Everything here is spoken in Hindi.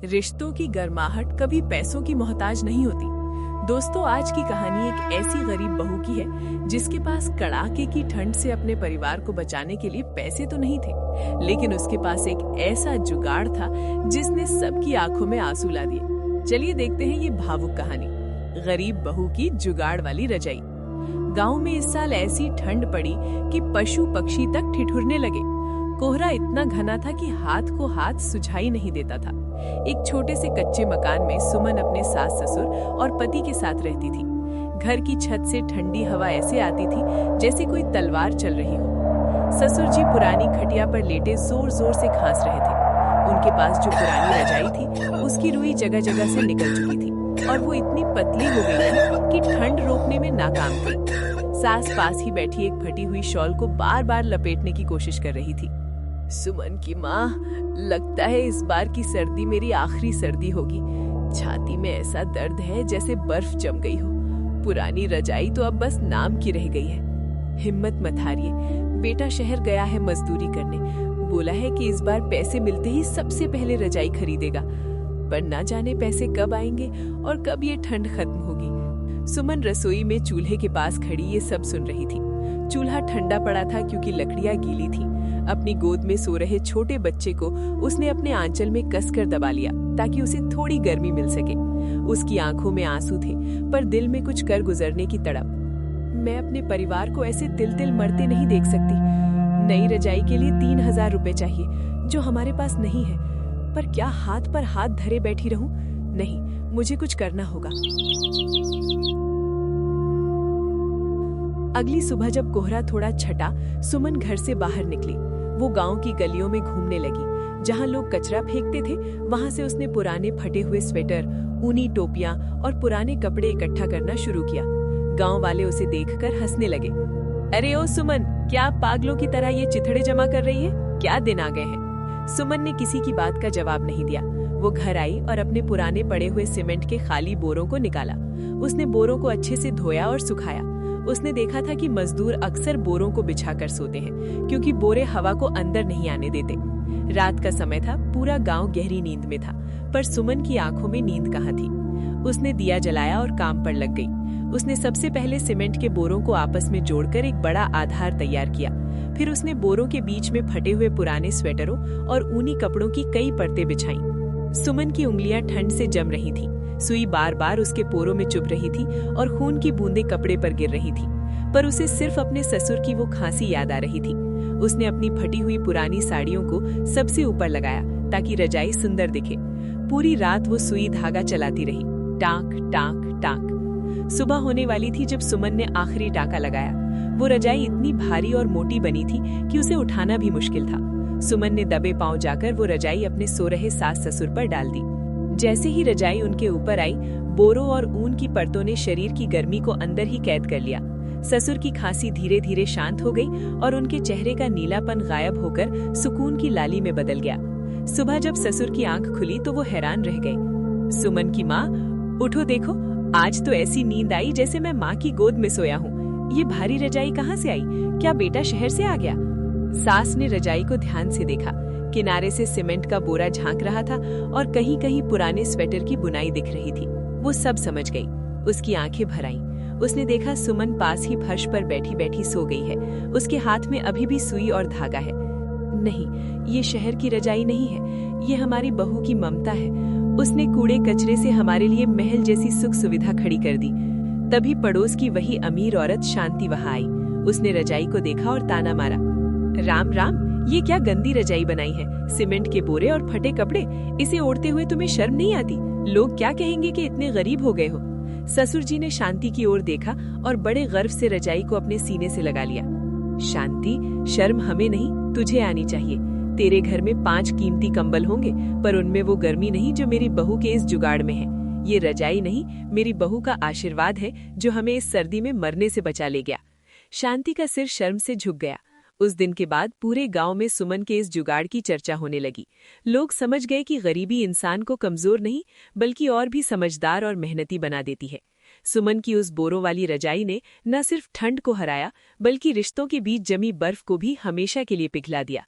रिश्तों की गर्माहट कभी पैसों की मोहताज नहीं होती। दोस्तों, आज की कहानी एक ऐसी गरीब बहू की है जिसके पास कड़ाके की ठंड से अपने परिवार को बचाने के लिए पैसे तो नहीं थे, लेकिन उसके पास एक ऐसा जुगाड़ था जिसने सबकी आंखों में आंसू ला दिए। चलिए देखते हैं ये भावुक कहानी, गरीब बहू की जुगाड़ वाली रजाई। गांव में इस साल ऐसी ठंड पड़ी कि पशु पक्षी तक ठिठुरने लगे। कोहरा इतना घना था कि हाथ को हाथ सुझाई नहीं देता था। एक छोटे से कच्चे मकान में सुमन अपने सास ससुर और पति के साथ रहती थी। घर की छत से ठंडी हवा ऐसे आती थी जैसे कोई तलवार चल रही हो। ससुर जी पुरानी खटिया पर लेटे जोर जोर से खांस रहे थे। उनके पास जो पुरानी रजाई थी उसकी रुई जगह जगह से निकल चुकी थी और वो इतनी पतली हो गई थी कि ठंड रोकने में नाकाम थी। सास पास ही बैठी एक फटी हुई शॉल को बार बार लपेटने की कोशिश कर रही थी। सुमन की माँ, लगता है इस बार की सर्दी मेरी आखिरी सर्दी होगी। छाती में ऐसा दर्द है जैसे बर्फ जम गई हो। पुरानी रजाई तो अब बस नाम की रह गई है। हिम्मत मत हारिए, बेटा शहर गया है मजदूरी करने। बोला है कि इस बार पैसे मिलते ही सबसे पहले रजाई खरीदेगा, पर ना जाने पैसे कब आएंगे और कब ये ठंड खत्म होगी। सुमन रसोई में चूल्हे के पास खड़ी ये सब सुन रही थी। चूल्हा ठंडा पड़ा था क्योंकि लकड़ियां गीली थी। अपनी गोद में सो रहे छोटे बच्चे को उसने अपने आंचल में कसकर दबा लिया ताकि उसे थोड़ी गर्मी मिल सके। उसकी आंखों में आंसू थे, पर दिल में कुछ कर गुजरने की तड़प। मैं अपने परिवार को ऐसे तिल तिल मरते नहीं देख सकती। नई रजाई के लिए 3000 रुपए चाहिए, जो हमारे पास नहीं है। पर क्या हाथ पर हाथ धरे बैठी रहूं? नहीं, मुझे कुछ करना होगा। अगली सुबह जब कोहरा थोड़ा छटा, सुमन घर से बाहर निकली। वो गांव की गलियों में घूमने लगी। जहां लोग कचरा फेंकते थे, वहां से उसने पुराने फटे हुए स्वेटर, ऊनी टोपियां और पुराने कपड़े इकट्ठा करना शुरू किया। गांव वाले उसे देखकर हंसने लगे। अरे ओ सुमन, क्या आप पागलों की तरह ये चिथड़े जमा कर रही है? क्या दिन आ गए हैं? सुमन ने किसी की बात का जवाब नहीं दिया। वो घर आई और अपने पुराने पड़े हुए सीमेंट के खाली बोरों को निकाला। उसने बोरों को अच्छे से धोया और सुखाया। उसने देखा था कि मजदूर अक्सर बोरों को बिछाकर सोते हैं, क्योंकि बोरे हवा को अंदर नहीं आने देते। रात का समय था, पूरा गांव गहरी नींद में था, पर सुमन की आंखों में नींद कहाँ थी। उसने दिया जलाया और काम पर लग गई। उसने सबसे पहले सीमेंट के बोरों को आपस में जोड़कर एक बड़ा आधार तैयार किया। फिर उसने बोरों के बीच में फटे हुए पुराने स्वेटरों और ऊनी कपड़ों की कई परतें बिछाईं। सुमन की उंगलियां ठंड से जम रही थीं। सुई बार बार उसके पोरों में चुभ रही थी और खून की बूंदें कपड़े पर गिर रही थी। पर उसे सिर्फ अपने ससुर की वो खांसी याद आ रही थी। उसने अपनी फटी हुई पुरानी साड़ियों को सबसे ऊपर लगाया ताकि रजाई सुंदर दिखे। पूरी रात वो सुई धागा चलाती रही, टाँक टाँक टाँक। सुबह होने वाली थी जब सुमन ने आखिरी टाँका लगाया। वो रजाई इतनी भारी और मोटी बनी थी कि उसे उठाना भी मुश्किल था। सुमन ने दबे पांव जाकर वो रजाई अपने सो रहे सास ससुर पर डाल दी। जैसे ही रजाई उनके ऊपर आई, बोरों और ऊन की परतों ने शरीर की गर्मी को अंदर ही कैद कर लिया। ससुर की खांसी धीरे धीरे शांत हो गई और उनके चेहरे का नीलापन गायब होकर सुकून की लाली में बदल गया। सुबह जब ससुर की आंख खुली तो वो हैरान रह गए। सुमन की माँ, उठो, देखो, आज तो ऐसी नींद आई जैसे मैं माँ की गोद में सोया हूँ। ये भारी रजाई कहाँ से आई? क्या बेटा शहर से आ गया? सास ने रजाई को ध्यान से देखा। किनारे से सीमेंट का बोरा झांक रहा था और कहीं कहीं पुराने स्वेटर की बुनाई दिख रही थी। वो सब समझ गई। उसकी आंखें भर आईं। उसने देखा सुमन पास ही फर्श पर बैठी बैठी सो गई है। उसके हाथ में अभी भी सुई और धागा है। नहीं, ये शहर की रजाई नहीं है, ये हमारी बहू की ममता है। उसने कूड़े कचरे से हमारे लिए महल जैसी सुख सुविधा खड़ी कर दी। तभी पड़ोस की वही अमीर औरत शांति वहां आई। उसने रजाई को देखा और ताना मारा, राम राम, ये क्या गंदी रजाई बनाई है? सीमेंट के बोरे और फटे कपड़े, इसे ओढ़ते हुए तुम्हें शर्म नहीं आती? लोग क्या कहेंगे कि इतने गरीब हो गए हो? ससुर जी ने शांति की ओर देखा और बड़े गर्व से रजाई को अपने सीने से लगा लिया। शांति, शर्म हमें नहीं, तुझे आनी चाहिए। तेरे घर में 5 कीमती कंबल होंगे, पर उनमें वो गर्मी नहीं जो मेरी बहू के इस जुगाड़ में है। ये रजाई नहीं, मेरी बहू का आशीर्वाद है जो हमें इस सर्दी में मरने से बचा ले गया। शांति का सिर शर्म से झुक गया। उस दिन के बाद पूरे गांव में सुमन के इस जुगाड़ की चर्चा होने लगी। लोग समझ गए कि गरीबी इंसान को कमजोर नहीं, बल्कि और भी समझदार और मेहनती बना देती है। सुमन की उस बोरों वाली रजाई ने न सिर्फ ठंड को हराया, बल्कि रिश्तों के बीच जमी बर्फ को भी हमेशा के लिए पिघला दिया।